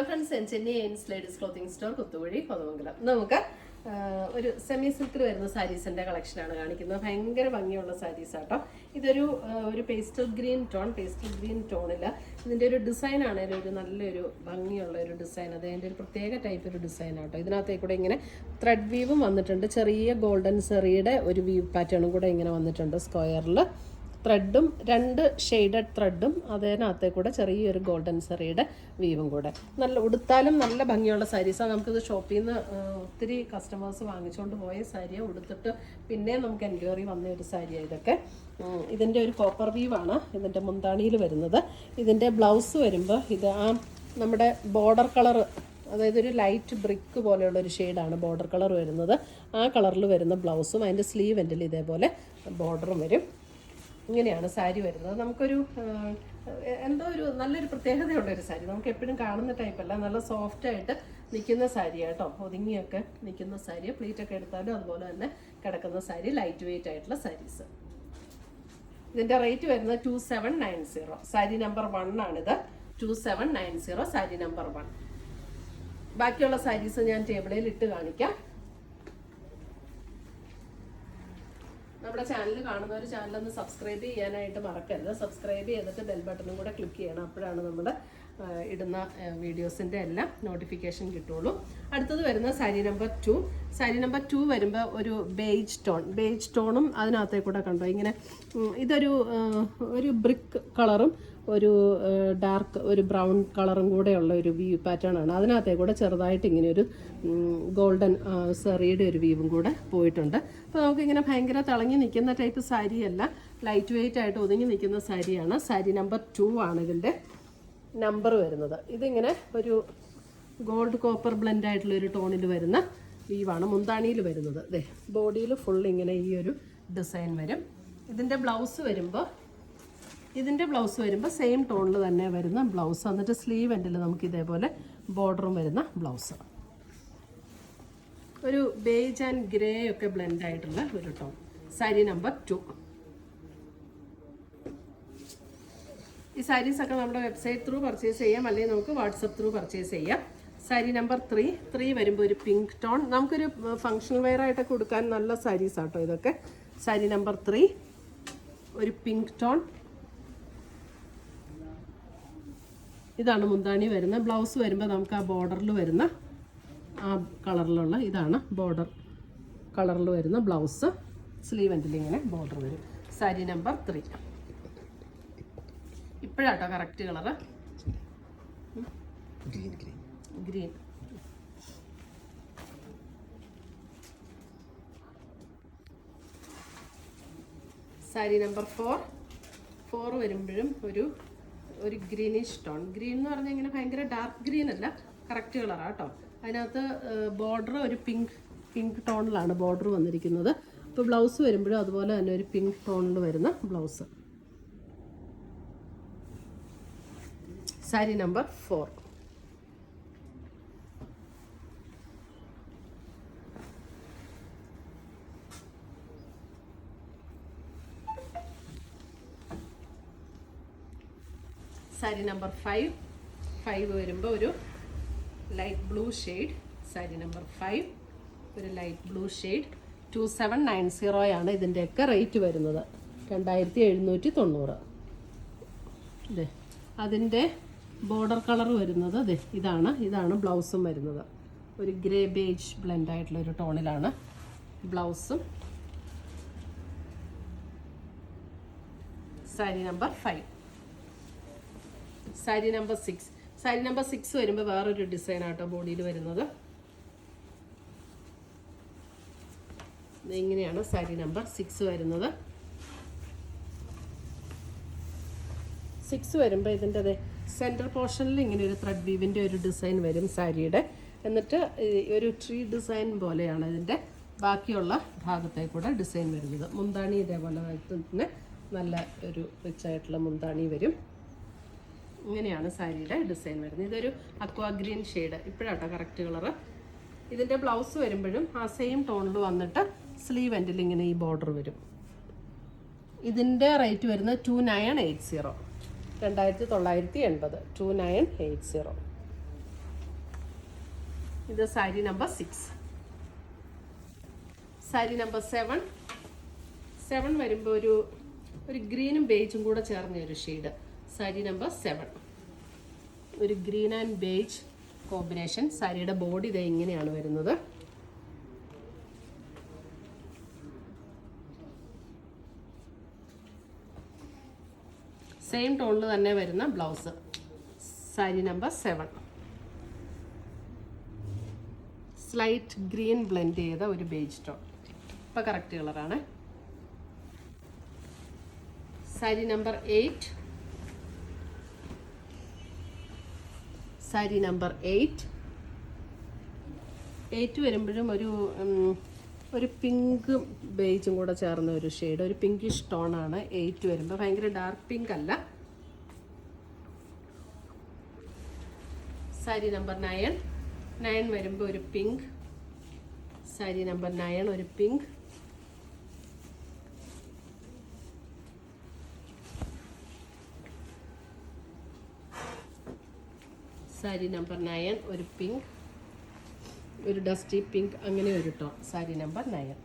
Friends, Chennai എയിൻസ് ladies clothing store, Kuthuvazhi, Kothamangalam. നമുക്ക് ഒരു സെമി സിൽക്കിൽ വരുന്ന സാരീസിന്റെ കളക്ഷനാണ് കാണിക്കുന്നത്. ഭയങ്കര ഭംഗിയുള്ള സാരീസ് ആട്ടോ. ഇതൊരു പേസ്റ്റൽ ഗ്രീൻ ടോണിൽ ഇതിന്റെ ഒരു ഡിസൈൻ ആണെങ്കിലും ഒരു നല്ലൊരു ഭംഗിയുള്ള ഒരു ഡിസൈൻ. അതിൻ്റെ ഒരു പ്രത്യേക ടൈപ്പ് ഒരു ഡിസൈൻ ആട്ടോ. ഇതിനകത്തേക്കൂടെ ഇങ്ങനെ ത്രെഡ് വീവും വന്നിട്ടുണ്ട്. ചെറിയ ഗോൾഡൻ സെറിയുടെ ഒരു വീവ് പാറ്റേണും കൂടെ ഇങ്ങനെ വന്നിട്ടുണ്ട്. സ്ക്വയറിൽ ത്രെഡും 2 ഷെയ്ഡഡ് ത്രെഡും അതിനകത്തെ കൂടെ ചെറിയൊരു ഗോൾഡൻ സെറിയുടെ വീവും കൂടെ. നല്ല ഉടുത്താലും നല്ല ഭംഗിയുള്ള സാരീസാണ്. നമുക്കിത് ഷോപ്പിൽ നിന്ന് ഒത്തിരി കസ്റ്റമേഴ്സ് വാങ്ങിച്ചുകൊണ്ട് പോയ സാരിയാണ്. ഉടുത്തിട്ട് പിന്നെ നമുക്ക് എൻക്വയറി വന്ന ഒരു സാരിയാണ് ഇതൊക്കെ. ഇതിൻ്റെ ഒരു കോപ്പർ വീവാണ് ഇതിൻ്റെ മുന്താണിയിൽ വരുന്നത്. ഇതിൻ്റെ ബ്ലൗസ് വരുമ്പോൾ ഇത് നമ്മുടെ ബോർഡർ കളർ, അതായത് ഒരു ലൈറ്റ് ബ്രിക്ക് പോലെയുള്ള ഒരു ഷെയ്ഡാണ് ബോർഡർ കളർ വരുന്നത്. ആ കളറിൽ വരുന്ന ബ്ലൗസും അതിൻ്റെ സ്ലീവ് എൻഡിൽ ഇതേപോലെ ബോർഡറും വരും. ഇങ്ങനെയാണ് സാരി വരുന്നത്. നമുക്കൊരു എന്തോ ഒരു നല്ലൊരു പ്രത്യേകതയുള്ളൊരു സാരി. നമുക്ക് എപ്പോഴും കാണുന്ന ടൈപ്പല്ല, നല്ല സോഫ്റ്റായിട്ട് നിൽക്കുന്ന സാരി കേട്ടോ. ഒതുങ്ങിയൊക്കെ നിൽക്കുന്ന സാരി. പ്ലീറ്റൊക്കെ എടുത്താലും അതുപോലെ തന്നെ കിടക്കുന്ന സാരി. ലൈറ്റ് വെയിറ്റ് ആയിട്ടുള്ള സാരീസ്. ഇതിൻ്റെ റേറ്റ് വരുന്നത് 2790. സാരി നമ്പർ 1 ആണിത്. 2790 സാരി നമ്പർ 1. ബാക്കിയുള്ള സാരീസ് ഞാൻ ടേബിളിൽ ഇട്ട് കാണിക്കാം. നമ്മുടെ ചാനൽ കാണുന്നവർ ചാനലൊന്ന് സബ്സ്ക്രൈബ് ചെയ്യാനായിട്ട് മറക്കരുത്. സബ്സ്ക്രൈബ് ചെയ്തിട്ട് ബെൽ ബട്ടണും കൂടെ ക്ലിക്ക് ചെയ്യണം. അപ്പോഴാണ് നമ്മുടെ ഇടുന്ന വീഡിയോസിൻ്റെ എല്ലാം നോട്ടിഫിക്കേഷൻ കിട്ടുള്ളൂ. അടുത്തത് വരുന്ന സാരി നമ്പർ 2. സാരി നമ്പർ 2 വരുമ്പോൾ ഒരു ബേജ് ടോണും അതിനകത്തേ കൂടെ കണ്ടോ ഇങ്ങനെ ഒരു ബ്രിക്ക് കളറും ഒരു ഡാർക്ക് ഒരു ബ്രൗൺ കളറും കൂടെയുള്ള ഒരു വ്യൂ പാറ്റേൺ ആണ്. അതിനകത്തേ കൂടെ ചെറുതായിട്ട് ഇങ്ങനെ ഒരു ഗോൾഡൻ സെറിയുടെ ഒരു വ്യൂവും കൂടെ പോയിട്ടുണ്ട്. അപ്പോൾ നമുക്കിങ്ങനെ ഭയങ്കര തിളങ്ങി നിൽക്കുന്ന ടൈപ്പ് സാരിയല്ല, ലൈറ്റ് വെയിറ്റ് ആയിട്ട് ഒതുങ്ങി നിൽക്കുന്ന സാരിയാണ്. സാരി നമ്പർ 2 ആണ് ഇതിൻ്റെ നമ്പർ വരുന്നത്. ഇതിങ്ങനെ ഒരു ഗോൾഡ് കോപ്പർ ബ്ലെൻഡ് ആയിട്ടുള്ള ഒരു ടോണിൽ വരുന്ന വീവാണ് മുന്താണിയിൽ വരുന്നത്. അതെ, ബോഡിയിൽ ഫുൾ ഇങ്ങനെ ഈ ഒരു ഡിസൈൻ വരും. ഇതിൻ്റെ ബ്ലൗസ് വരുമ്പോൾ സെയിം ടോണിൽ തന്നെ വരുന്ന ബ്ലൗസ്. എന്നിട്ട് സ്ലീവ് എൻഡിൽ നമുക്ക് ഇതേപോലെ ബോർഡറും വരുന്ന ബ്ലൗസ്. ഒരു ബേജ് ആൻഡ് ഗ്രേ ഒക്കെ ബ്ലെൻഡ് ആയിട്ടുള്ള ഒരു ടോൺ. സാരി നമ്പർ 2. ഈ സാരീസൊക്കെ നമ്മുടെ വെബ്സൈറ്റ് ത്രൂ പർച്ചേസ് ചെയ്യാം, അല്ലെങ്കിൽ നമുക്ക് വാട്സപ്പ് ത്രൂ പർച്ചേസ് ചെയ്യാം. സാരി നമ്പർ 3 വരുമ്പോൾ ഒരു പിങ്ക് ടോൺ. നമുക്കൊരു ഫങ്ഷണൽ വെയർ ആയിട്ടൊക്കെ കൊടുക്കാൻ നല്ല സാരീസ് ആട്ടോ ഇതൊക്കെ. സാരി നമ്പർ 3 ഒരു പിങ്ക് ടോൺ. ഇതാണ് മുന്താണി വരുന്ന. ബ്ലൗസ് വരുമ്പോൾ നമുക്ക് ആ ബോർഡറിൽ വരുന്ന ആ കളറിലുള്ള ഇതാണ് ബോർഡർ കളറിൽ വരുന്ന ബ്ലൗസ്. സ്ലീവ് എൻഡിൽ ഇങ്ങനെ ബോർഡർ വരും. സാരി നമ്പർ 3. ഇപ്പോഴാട്ടോ correct colour green. Sari number 4 വരുമ്പോഴും ഒരു ഗ്രീനിഷ് ടോൺ. ഗ്രീൻ എന്ന് പറഞ്ഞാൽ ഇങ്ങനെ ഭയങ്കര ഡാർക്ക് ഗ്രീൻ അല്ല, കറക്റ്റ് കളറാണ് കേട്ടോ. അതിനകത്ത് ബോർഡർ ഒരു പിങ്ക് ടോണിലാണ് ബോർഡർ വന്നിരിക്കുന്നത്. അപ്പോൾ ബ്ലൗസ് വരുമ്പോഴും അതുപോലെ തന്നെ ഒരു പിങ്ക് ടോണിൽ വരുന്ന blouse. Sari number 4. Sari number 5 വരുമ്പോൾ ഒരു light blue shade. Sari number 5 ഒരു ലൈറ്റ് ബ്ലൂ ഷെയ്ഡ്. 2790 ആണ് ഇതിൻ്റെയൊക്കെ റേറ്റ് വരുന്നത്. 2790. ഇതെ അതിൻ്റെ ബോർഡർ കളർ വരുന്നത് ഇതാണ് ബ്ലൗസും വരുന്നത്. ഒരു ഗ്രേ ബേജ് ബ്ലെൻഡ് ആയിട്ടുള്ള ഒരു ടോണിലാണ് ബ്ലൗസും. സാരി നമ്പർ 5. സാരി നമ്പർ 6 വരുമ്പോൾ വേറൊരു ഡിസൈൻ ആട്ടോ ബോഡിയിൽ വരുന്നത്. ഇങ്ങനെയാണ് സാരി നമ്പർ 6 വരുന്നത്. 6 വരുമ്പോൾ ഇതിൻ്റെ സെൻറ്റർ പോർഷനിൽ ഇങ്ങനെ ഒരു ത്രെഡ് വീവിൻ്റെ ഒരു ഡിസൈൻ വരും സാരിയുടെ. എന്നിട്ട് ഒരു ട്രീ ഡിസൈൻ പോലെയാണ് ഇതിൻ്റെ ബാക്കിയുള്ള ഭാഗത്തേക്കൂടെ ഡിസൈൻ വരുന്നത്. മുന്താണി ഇതേപോലെ തന്നെ നല്ല ഒരു റിച്ച് ആയിട്ടുള്ള മുന്താണി വരും. ഇങ്ങനെയാണ് സാരിയുടെ ഡിസൈൻ വരുന്നത്. ഇതൊരു അക്വാ ഗ്രീൻ ഷെയ്ഡ്. ഇപ്പോഴാട്ടോ കറക്റ്റ് കളറ്. ഇതിൻ്റെ ബ്ലൗസ് വരുമ്പോഴും ആ സെയിം ടോണിൽ വന്നിട്ട് സ്ലീവ് എൻഡിൽ ഇങ്ങനെ ഈ ബോർഡർ വരും. ഇതിൻ്റെ റേറ്റ് വരുന്നത് 2980. 2980. ഇത് സാരി നമ്പർ 6. സാരി നമ്പർ 7. 7 വരുമ്പോൾ ഒരു ഗ്രീനും ബേജും കൂടെ ചേർന്ന ഒരു ഷെയ്ഡ്. സാരി നമ്പർ 7. ഒരു ഗ്രീൻ ആൻഡ് ബേജ് കോമ്പിനേഷൻ. സാരിയുടെ ബോഡി ഇത് ഇങ്ങനെയാണ് വരുന്നത്. സെയിം ടോണിൽ തന്നെ വരുന്ന blouse. Sari number 7. Slight green blend ചെയ്ത ഒരു ബേജ് ടോൺ. ഇപ്പം കറക്റ്റ് കളറാണ്. സാരി നമ്പർ 8. സാരി നമ്പർ 8. 8 വരുമ്പോഴും ഒരു പിങ്ക് ബേജും കൂടെ ചേർന്ന ഒരു ഷെയ്ഡ്. ഒരു പിങ്കിഷ് ടോണാണ് 8 വരുമ്പോൾ. ഭയങ്കര ഡാർക്ക് പിങ്ക് അല്ല. സാരി നമ്പർ 9. 9 വരുമ്പോൾ ഒരു പിങ്ക്. സാരി നമ്പർ 9 ഒരു പിങ്ക്. സാരി നമ്പർ 9 ഒരു പിങ്ക്, ഒരു ഡസ്റ്റി പിങ്ക്, അങ്ങനെ ഒരു ടോൺ. സാരി നമ്പർ 9.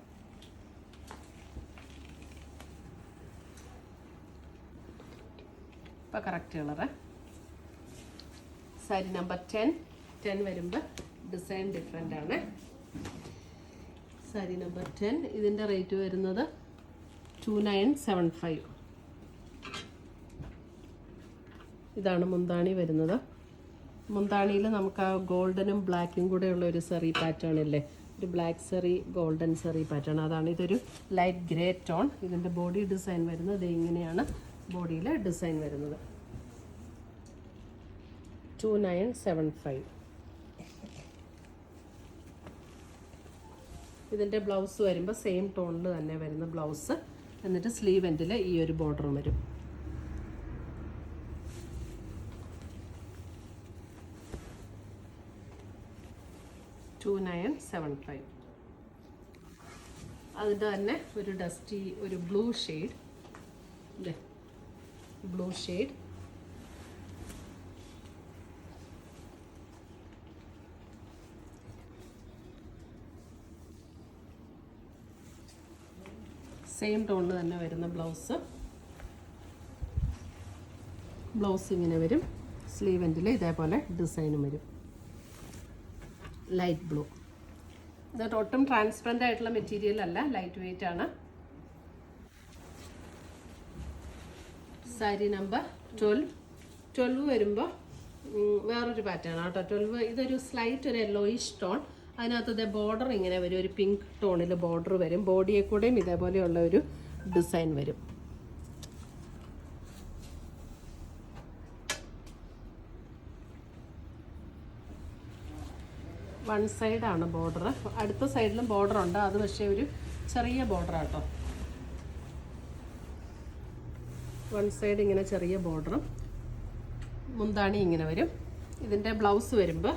ഇപ്പം കറക്റ്റ് കളറ്. സാരി നമ്പർ 10. 10 വരുമ്പോൾ ഡിസൈൻ ഡിഫറെൻ്റ് ആണ്. സാരി നമ്പർ 10. ഇതിൻ്റെ റേറ്റ് വരുന്നത് 2975. ഇതാണ് മുന്താണി വരുന്നത്. മുന്താണിയിൽ നമുക്ക് ആ ഗോൾഡനും ബ്ലാക്കും കൂടെയുള്ള ഒരു സെറി പാറ്റേൺ ഇല്ലേ, ഒരു ബ്ലാക്ക് സെറി ഗോൾഡൻ സെറി പാറ്റേൺ, അതാണ്. ഇതൊരു ലൈറ്റ് ഗ്രേ ടോൺ. ഇതിൻ്റെ ബോഡി ഡിസൈൻ വരുന്നത് ഇങ്ങനെയാണ്. ബോഡിയിൽ ഡിസൈൻ വരുന്നത് 2975. ഇതിൻ്റെ ബ്ലൗസ് വരുമ്പോൾ സെയിം ടോണിൽ തന്നെ വരുന്ന ബ്ലൗസ്. എന്നിട്ട് സ്ലീവ് എൻഡിൽ ഈ ഒരു ബോർഡറും വരും. അതിൻ്റെ തന്നെ ഒരു ഡസ്റ്റി, ഒരു blue shade. Blue shade. Same ടോണിൽ തന്നെ വരുന്ന ബ്ലൗസ്. ബ്ലൗസ് ഇങ്ങനെ വരും. സ്ലീവ് എൻഡിൽ ഇതേപോലെ ഡിസൈനും വരും. Light blue. ഇത് ഒട്ടും ട്രാൻസ്പെറൻ്റ് ആയിട്ടുള്ള മെറ്റീരിയൽ അല്ല, ലൈറ്റ് വെയിറ്റ് ആണ്. സാരി നമ്പർ 12. 12 വരുമ്പോൾ വേറൊരു പാറ്റേൺ ആണ് കേട്ടോ. 12 ഇതൊരു സ്ലൈറ്റ് ഒരു യെല്ലോയിഷ് ടോൺ. അതിനകത്ത് ബോർഡർ ഇങ്ങനെ വരും. ഒരു പിങ്ക് ടോണിൽ ബോർഡർ വരും. ബോഡിയെ കൂടെയും ഇതേപോലെയുള്ള ഒരു ഡിസൈൻ വരും. വൺ സൈഡാണ് ബോർഡർ. അടുത്ത സൈഡിലും ബോർഡർ ഉണ്ട്. അത് പക്ഷേ ഒരു ചെറിയ ബോർഡർ ആട്ടോ. വൺ സൈഡ് ഇങ്ങനെ ചെറിയ ബോർഡറും മുന്താണി ഇങ്ങനെ വരും. ഇതിൻ്റെ ബ്ലൗസ് വരുമ്പോൾ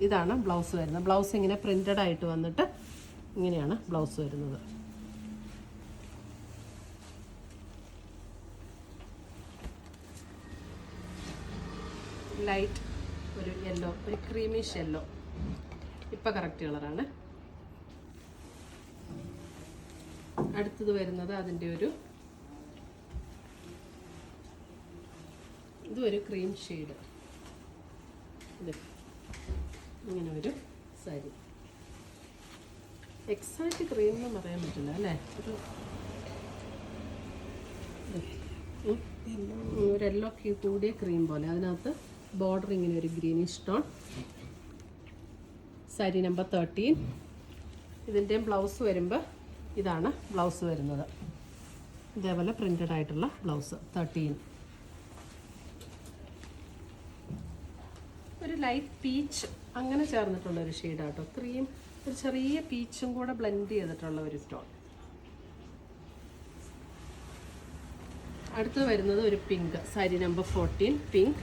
ഇതാണ് ബ്ലൗസ് വരുന്നത്. ബ്ലൗസ് ഇങ്ങനെ പ്രിൻ്റഡ് ആയിട്ട് വന്നിട്ട് ഇങ്ങനെയാണ് ബ്ലൗസ് വരുന്നത്. ലൈറ്റ് ഒരു യെല്ലോ, ഒരു ക്രീമിഷ് യെല്ലോ. ഇപ്പം കറക്റ്റ് കളറാണ്. അടുത്തത് വരുന്നത് അതിൻ്റെ ഇതും ഒരു ക്രീം ഷെയ്ഡ്. ഇങ്ങനെ ഒരു സാരി. എക്സാക്റ്റ് ക്രീം എന്ന് പറയാൻ പറ്റില്ല അല്ലേ. ഒരു യെല്ലോ കൂടിയ ക്രീം പോലെ. അതിനകത്ത് ബോർഡർ ഇങ്ങനെ ഒരു ഗ്രീനിഷ് ടോൺ. സാരി നമ്പർ 13. ഇതിൻ്റെയും ബ്ലൗസ് വരുമ്പോൾ ഇതാണ് ബ്ലൗസ് വരുന്നത്. ഇതേപോലെ പ്രിൻ്റഡ് ആയിട്ടുള്ള ബ്ലൗസ്. 13. ഒരു ലൈറ്റ് പീച്ച് അങ്ങനെ ചേർന്നിട്ടുള്ളൊരു ഷെയ്ഡാട്ടോ. ക്രീം, ഒരു ചെറിയ പീച്ചും കൂടെ ബ്ലെൻഡ് ചെയ്തിട്ടുള്ള ഒരു ടോൺ. അടുത്ത് വരുന്നത് ഒരു പിങ്ക്. സാരി നമ്പർ 14. പിങ്ക്.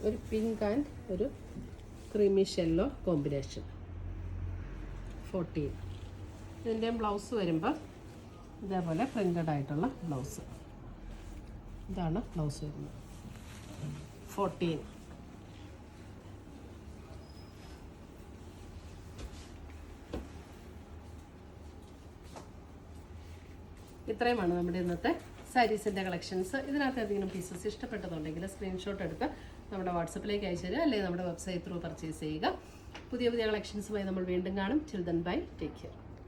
ഒരു പിങ്ക് ആൻഡ് ഒരു ക്രീമിഷ് യെല്ലോ കോമ്പിനേഷൻ. 14. ഇതിൻ്റെ ബ്ലൗസ് വരുമ്പോൾ ഇതേപോലെ പ്രിൻ്റഡ് ആയിട്ടുള്ള ബ്ലൗസ്. ഇതാണ് ബ്ലൗസ് വരുന്നത്. 14. ഇത്രയുമാണ് നമ്മുടെ ഇന്നത്തെ സാരീസിൻ്റെ കളക്ഷൻസ്. ഇതിനകത്ത് ഏതെങ്കിലും പീസസ് ഇഷ്ടപ്പെട്ടതുണ്ടെങ്കിൽ സ്ക്രീൻഷോട്ട് എടുത്ത് നമ്മുടെ വാട്സപ്പിലേക്ക് അയച്ചു തരിക, അല്ലെങ്കിൽ നമ്മുടെ വെബ്സൈറ്റ് ത്രൂ പർച്ചേസ് ചെയ്യുക. പുതിയ പുതിയ കളക്ഷൻസുമായി നമ്മൾ വീണ്ടും കാണും. Till then bye, take care.